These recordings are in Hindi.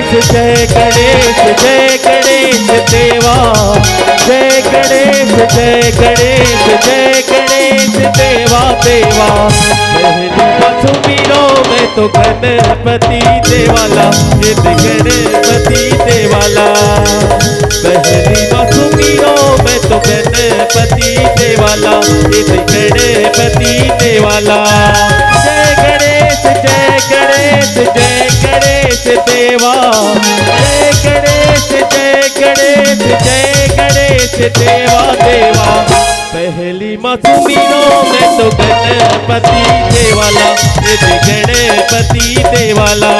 गणेश जय गणेश जय गणेश देवा। जय गणेश जय गणेश जय गणेश देवा देवा। पहली सुमिरो मैं तो गणपति देवाला, ये गणपति देवाला। पहली सुमिरो मैं तो गणपति देवाला, ये गणपति देवाला। जय गणेश जय गणेश जय गणेश देवा। जय गणेश जय गणेश जय गणेश देवा देवा। पहली सुमिरो मैं तो गणपति देवाला, ये गणपति देवाला।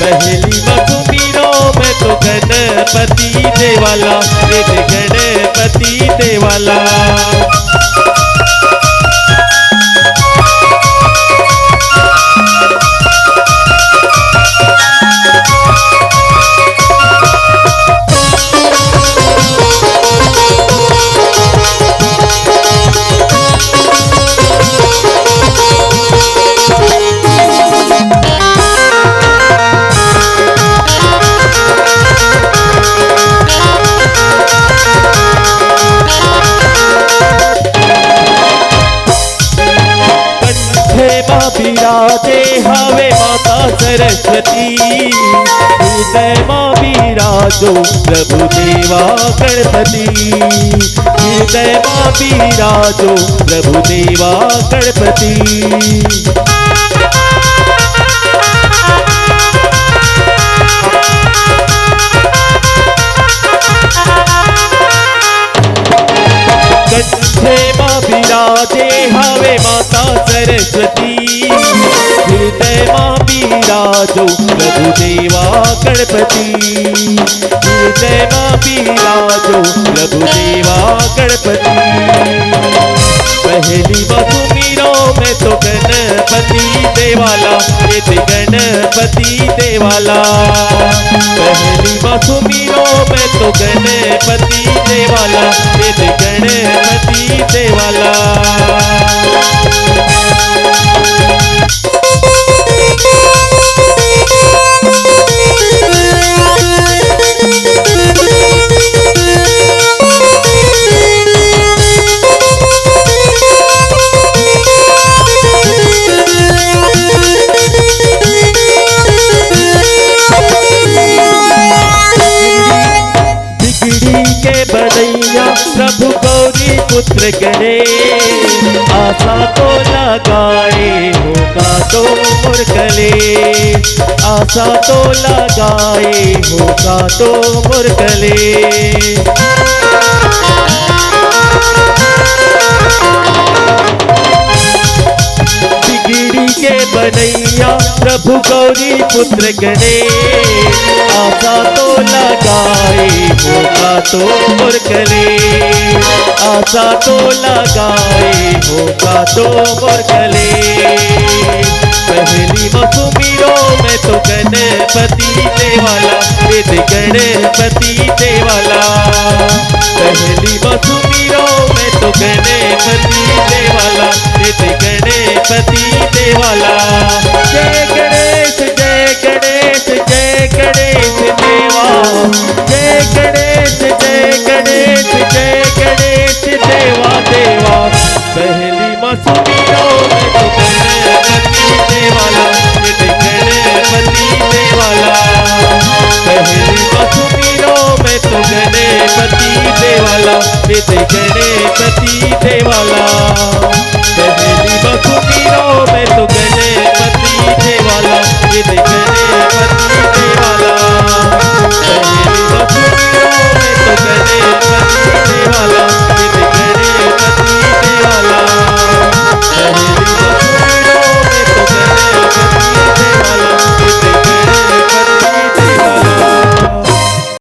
पहली सुमिरो मैं तो गणपति देवाला, ये गणपति देवाला। विराजे हवे माता सरस्वती। हृदय माँ विराजो प्रभु देवा गणपति। हृदय माँ विराजो प्रभु देवा गणपति। कंठे माँ विराजे हवे माता सरस्वती। हृदय माँ विराजो प्रभु देवा गणपति। हृदय माँ विराजो प्रभु देवा गणपति। पहली सुमिरो मैं तो गणपति देवाला, ये गणपति देवाला। पहली सुमिरो मैं तो गणपति देवाला, ये गणपति देवाला। प्रभु गौरी पुत्र गणेश। आशा तो लगाए होगा तो मुरकले। आशा तो लगाए होगा तो मुरकले। बिगड़ी के बनैया प्रभु गौरी पुत्र गणेश। आशा तो लगाए होगा तो मुरकले। आशा तो लगाए होगा तो मुरकले। पहली सुमिरो मैं तो गणपति देवाला, ये गणपति देवाला। पहली सुमिरो मैं तो गणपति देवाला, ये गणपति देवाला। जय गणेश जय गणेश जय गणेश देवा। जय गणेश जय गणेश जय गणेश देवा देवा। पहली सुमिरो मैं तो गणपति देवाला, ये गणपति देवाला। पहली सुमिरो मैं तो गणपति देवाला, ये गणपति